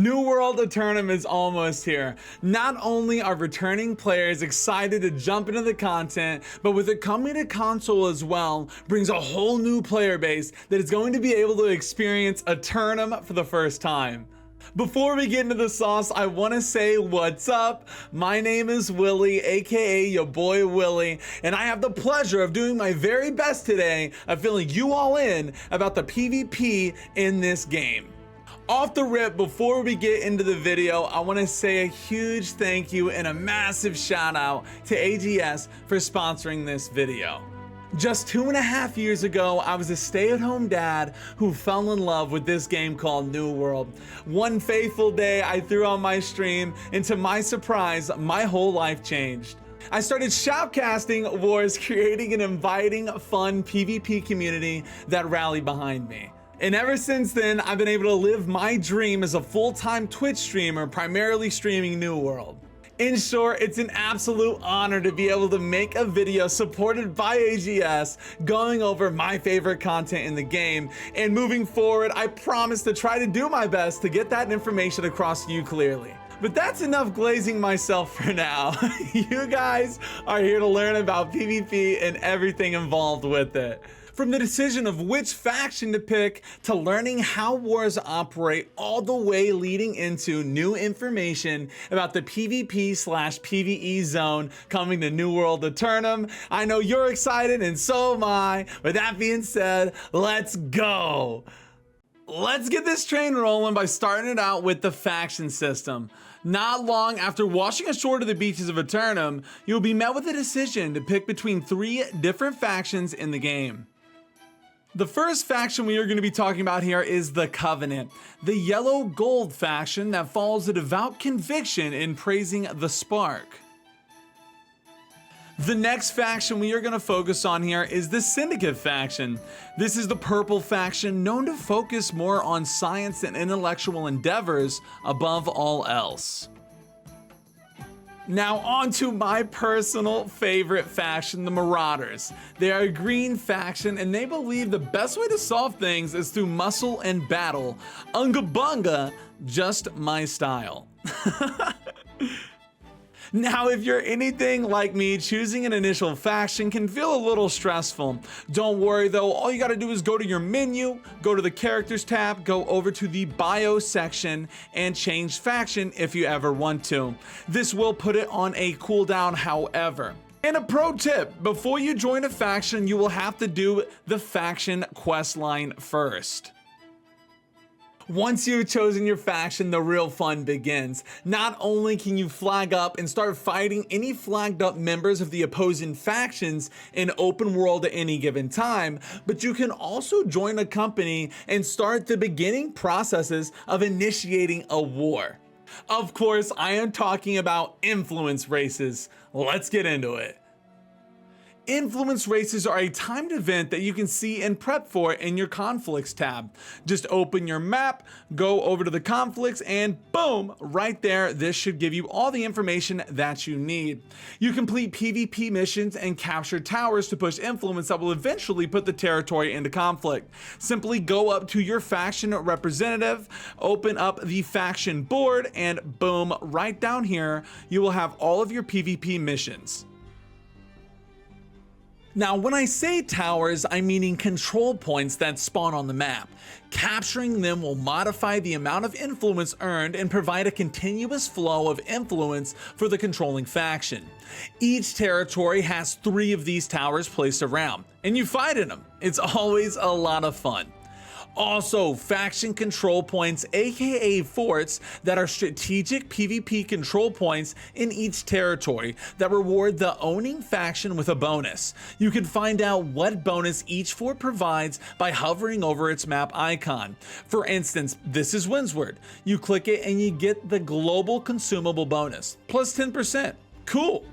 New World Tournament is almost here. Not only are returning players excited to jump into the content, but with it coming to console as well, brings a whole new player base that is going to be able to experience a tournament for the first time. Before we get into the sauce, I want to say what's up. My name is Willy, aka YaBoiWilly, and I have the pleasure of doing my very best today of filling you all in about the PvP in this game. Off the rip, before we get into the video, I want to say a huge thank you and a massive shout out to AGS for sponsoring this video. Just 2.5 years ago, I was a stay-at-home dad who fell in love with this game called New World. One fateful day, I threw on my stream, and to my surprise, my whole life changed. I started shoutcasting wars, creating an inviting, fun PvP community that rallied behind me. And ever since then, I've been able to live my dream as a full-time Twitch streamer, primarily streaming New World. In short, it's an absolute honor to be able to make a video supported by AGS going over my favorite content in the game. And moving forward, I promise to try to do my best to get that information across to you clearly. But that's enough glazing myself for now. You guys are here to learn about PvP and everything involved with it. From the decision of which faction to pick, to learning how wars operate, all the way leading into new information about the PvP/PvE zone coming to New World Tournament. I know you're excited and so am I. With that being said, let's go. Let's get this train rolling by starting it out with the faction system. Not long after washing ashore to the beaches of Eternum, you'll be met with a decision to pick between 3 different factions in the game. The first faction we are going to be talking about here is the Covenant, the yellow gold faction that follows a devout conviction in praising the Spark. The next faction we are going to focus on here is the Syndicate faction. This is the purple faction known to focus more on science and intellectual endeavors above all else. Now on to my personal favorite faction, the Marauders. They are a green faction and they believe the best way to solve things is through muscle and battle. Unga bunga, just my style. Now, if you're anything like me, choosing an initial faction can feel a little stressful. Don't worry though, all you gotta do is go to your menu, go to the characters tab, go over to the bio section, and change faction if you ever want to. This will put it on a cooldown, however. And a pro tip, before you join a faction, you will have to do the faction quest line first. Once you've chosen your faction, the real fun begins. Not only can you flag up and start fighting any flagged up members of the opposing factions in open world at any given time, but you can also join a company and start the beginning processes of initiating a war. Of course, I am talking about influence races. Let's get into it. Influence races are a timed event that you can see and prep for in your conflicts tab. Just open your map, go over to the conflicts, and boom, right there, this should give you all the information that you need. You complete PvP missions and capture towers to push influence that will eventually put the territory into conflict. Simply go up to your faction representative, open up the faction board, and boom, right down here, you will have all of your PvP missions. Now, when I say towers, I'm meaning control points that spawn on the map. Capturing them will modify the amount of influence earned and provide a continuous flow of influence for the controlling faction. Each territory has 3 of these towers placed around, and you fight in them. It's always a lot of fun. Also, faction control points, aka forts, that are strategic PvP control points in each territory that reward the owning faction with a bonus. You can find out what bonus each fort provides by hovering over its map icon. For instance, this is Windsward. You click it and you get the global consumable bonus, plus 10%. Cool.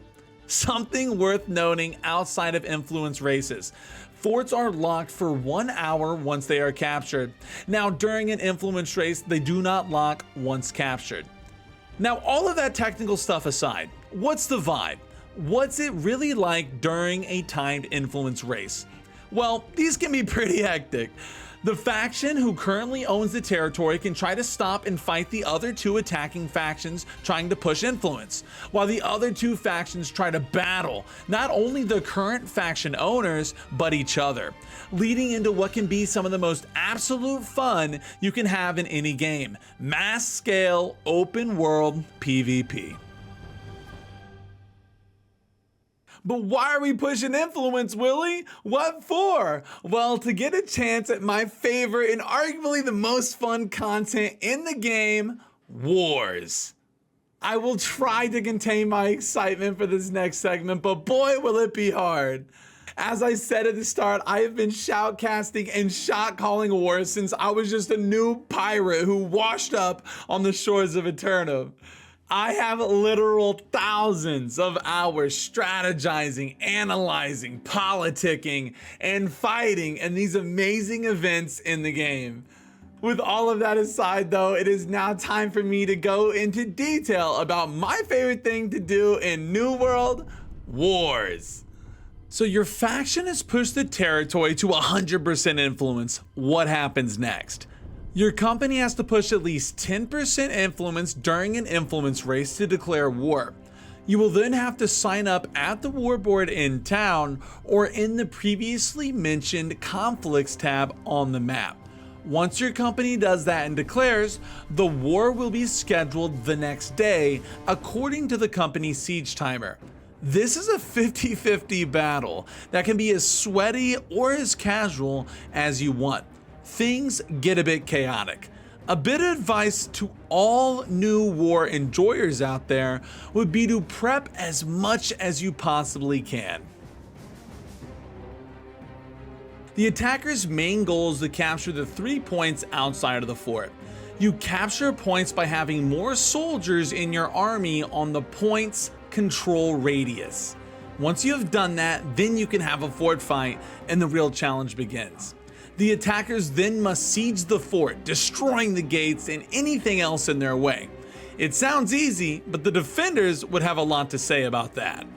Something worth noting outside of influence races. Forts are locked for 1 hour once they are captured. Now, during an influence race, they do not lock once captured. Now, all of that technical stuff aside, what's the vibe? What's it really like during a timed influence race? Well, these can be pretty hectic. The faction who currently owns the territory can try to stop and fight the other two attacking factions trying to push influence, while the other two factions try to battle not only the current faction owners, but each other, leading into what can be some of the most absolute fun you can have in any game: mass scale open world PvP. But why are we pushing influence, Willy? What for? Well, to get a chance at my favorite and arguably the most fun content in the game, wars. I will try to contain my excitement for this next segment, but boy, will it be hard. As I said at the start, I have been shoutcasting and shot calling wars since I was just a new pirate who washed up on the shores of Eternum. I have literal thousands of hours strategizing, analyzing, politicking, and fighting in these amazing events in the game. With all of that aside though, it is now time for me to go into detail about my favorite thing to do in New World: wars. So your faction has pushed the territory to 100% influence. What happens next? Your company has to push at least 10% influence during an influence race to declare war. You will then have to sign up at the war board in town or in the previously mentioned conflicts tab on the map. Once your company does that and declares, the war will be scheduled the next day according to the company's siege timer. This is a 50-50 battle that can be as sweaty or as casual as you want. Things get a bit chaotic. A bit of advice to all new war enjoyers out there would be to prep as much as you possibly can. The attacker's main goal is to capture the 3 points outside of the fort. You capture points by having more soldiers in your army on the point's control radius. Once you have done that, then you can have a fort fight and the real challenge begins. The attackers then must siege the fort, destroying the gates and anything else in their way. It sounds easy, but the defenders would have a lot to say about that.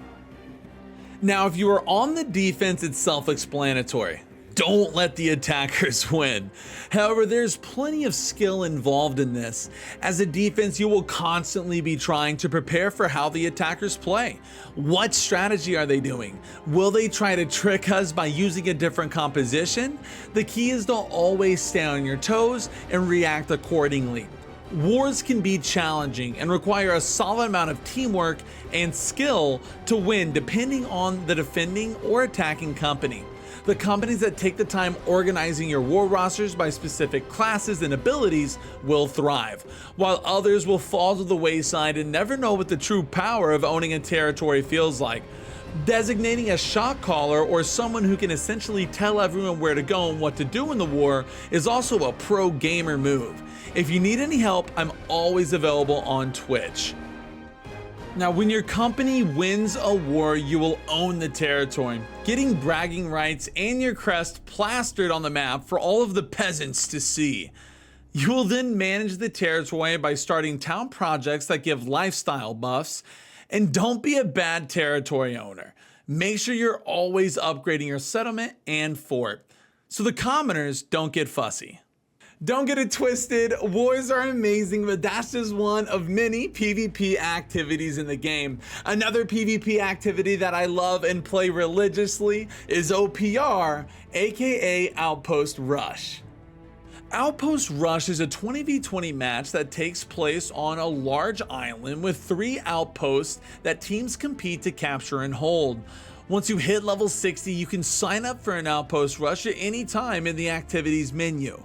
Now, if you are on the defense, it's self-explanatory. Don't let the attackers win. However, there's plenty of skill involved in this. As a defense, you will constantly be trying to prepare for how the attackers play. What strategy are they doing? Will they try to trick us by using a different composition? The key is to always stay on your toes and react accordingly. Wars can be challenging and require a solid amount of teamwork and skill to win, depending on the defending or attacking company. The companies that take the time organizing your war rosters by specific classes and abilities will thrive, while others will fall to the wayside and never know what the true power of owning a territory feels like. Designating a shot caller or someone who can essentially tell everyone where to go and what to do in the war is also a pro gamer move. If you need any help, I'm always available on Twitch. Now, when your company wins a war, you will own the territory, getting bragging rights and your crest plastered on the map for all of the peasants to see. You will then manage the territory by starting town projects that give lifestyle buffs. And don't be a bad territory owner. Make sure you're always upgrading your settlement and fort, so the commoners don't get fussy. Don't get it twisted, wars are amazing, but that's just one of many PvP activities in the game. Another PvP activity that I love and play religiously is OPR, aka Outpost Rush. Outpost Rush is a 20v20 match that takes place on a large island with 3 outposts that teams compete to capture and hold. Once you hit level 60, you can sign up for an Outpost Rush at any time in the activities menu.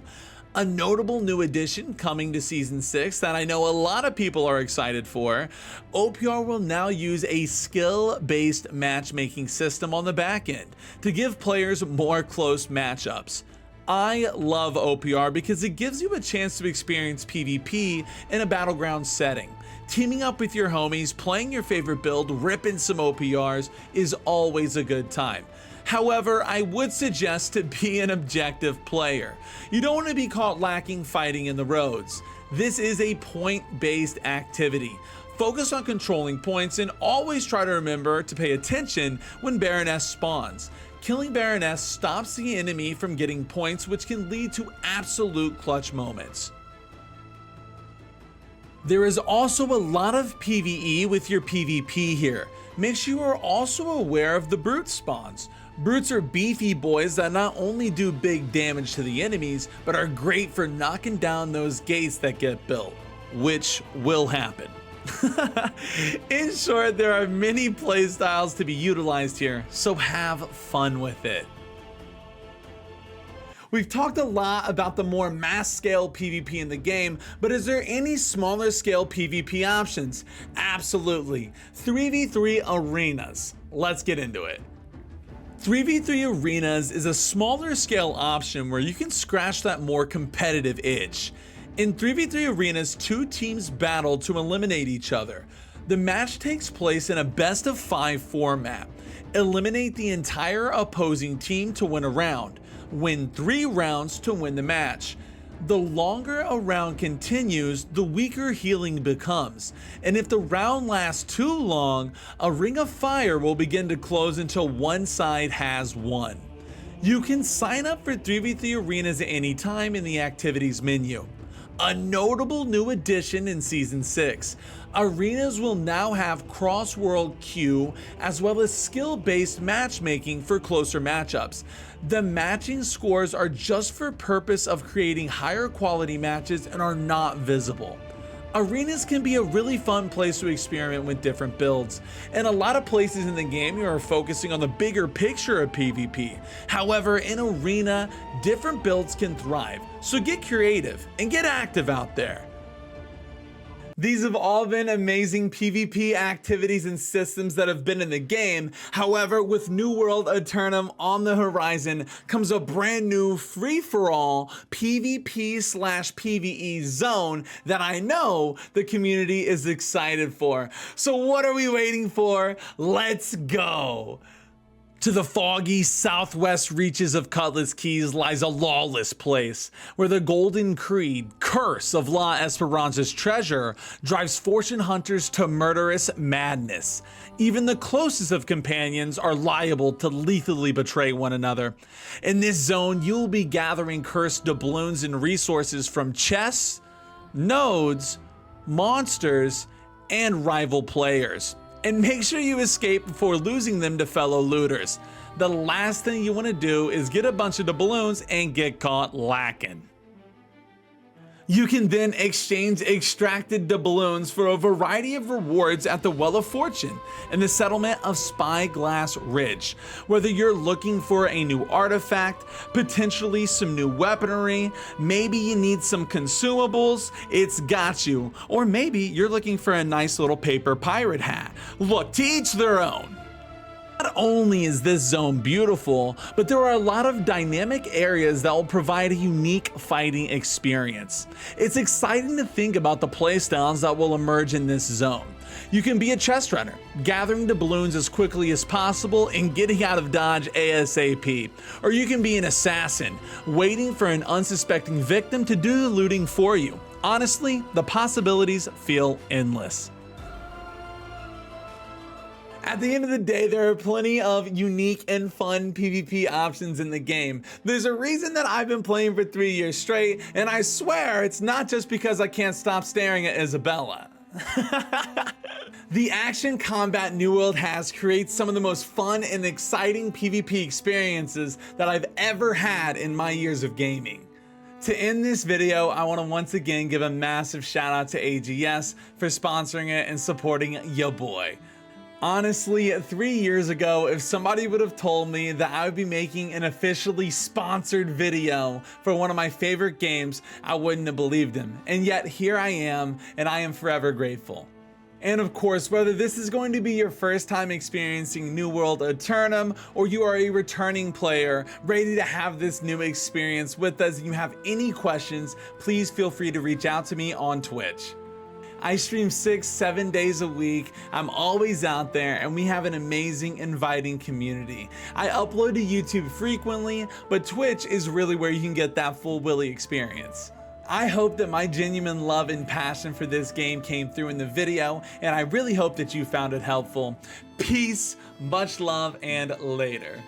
A notable new addition coming to Season 6 that I know a lot of people are excited for, OPR will now use a skill-based matchmaking system on the back end to give players more close matchups. I love OPR because it gives you a chance to experience PvP in a battleground setting. Teaming up with your homies, playing your favorite build, ripping some OPRs is always a good time. However, I would suggest to be an objective player. You don't want to be caught lacking fighting in the roads. This is a point-based activity. Focus on controlling points and always try to remember to pay attention when Baroness spawns. Killing Baroness stops the enemy from getting points, which can lead to absolute clutch moments. There is also a lot of PvE with your PvP here. Make sure you are also aware of the brute spawns. Brutes are beefy boys that not only do big damage to the enemies, but are great for knocking down those gates that get built, which will happen. In short, there are many playstyles to be utilized here, so have fun with it. We've talked a lot about the more mass scale PvP in the game, but is there any smaller scale PvP options? Absolutely. 3v3 arenas. Let's get into it. 3v3 arenas is a smaller scale option where you can scratch that more competitive itch. In 3v3 arenas, two teams battle to eliminate each other. The match takes place in a best of 5 format. Eliminate the entire opposing team to win a round. Win 3 rounds to win the match. The longer a round continues, the weaker healing becomes. And if the round lasts too long, a ring of fire will begin to close until one side has won. You can sign up for 3v3 arenas at any time in the activities menu. A notable new addition in Season 6. Arenas will now have cross-world queue as well as skill-based matchmaking for closer matchups. The matching scores are just for purpose of creating higher quality matches and are not visible. Arenas can be a really fun place to experiment with different builds. In a lot of places in the game, you are focusing on the bigger picture of PvP. However, in Arena, different builds can thrive, so get creative and get active out there. These have all been amazing PvP activities and systems that have been in the game. However, with New World Eternum on the horizon comes a brand new free-for-all PvP/PvE zone that I know the community is excited for. So what are we waiting for? Let's go! To the foggy southwest reaches of Cutlass Keys lies a lawless place, where the Golden Creed, curse of La Esperanza's treasure, drives fortune hunters to murderous madness. Even the closest of companions are liable to lethally betray one another. In this zone, you'll be gathering cursed doubloons and resources from chests, nodes, monsters, and rival players. And make sure you escape before losing them to fellow looters. The last thing you want to do is get a bunch of the balloons and get caught lacking. You can then exchange extracted doubloons for a variety of rewards at the Well of Fortune in the settlement of Spyglass Ridge. Whether you're looking for a new artifact, potentially some new weaponry, maybe you need some consumables, it's got you. Or maybe you're looking for a nice little paper pirate hat. Look, to each their own. Not only is this zone beautiful, but there are a lot of dynamic areas that will provide a unique fighting experience. It's exciting to think about the playstyles that will emerge in this zone. You can be a chest runner, gathering the balloons as quickly as possible and getting out of dodge ASAP. Or you can be an assassin, waiting for an unsuspecting victim to do the looting for you. Honestly, the possibilities feel endless. At the end of the day, there are plenty of unique and fun PvP options in the game. There's a reason that I've been playing for 3 years straight, and I swear it's not just because I can't stop staring at Isabella. The action combat New World has creates some of the most fun and exciting PvP experiences that I've ever had in my years of gaming. To end this video, I want to once again give a massive shout out to AGS for sponsoring it and supporting ya boy. Honestly, 3 years ago, if somebody would have told me that I would be making an officially sponsored video for one of my favorite games, I wouldn't have believed him. And yet here I am, and I am forever grateful. And of course, whether this is going to be your first time experiencing New World Eternum, or you are a returning player ready to have this new experience with us and you have any questions, please feel free to reach out to me on Twitch. I stream 6-7 days a week. I'm always out there and we have an amazing, inviting community. I upload to YouTube frequently, but Twitch is really where you can get that full Willy experience. I hope that my genuine love and passion for this game came through in the video, and I really hope that you found it helpful. Peace, much love, and later.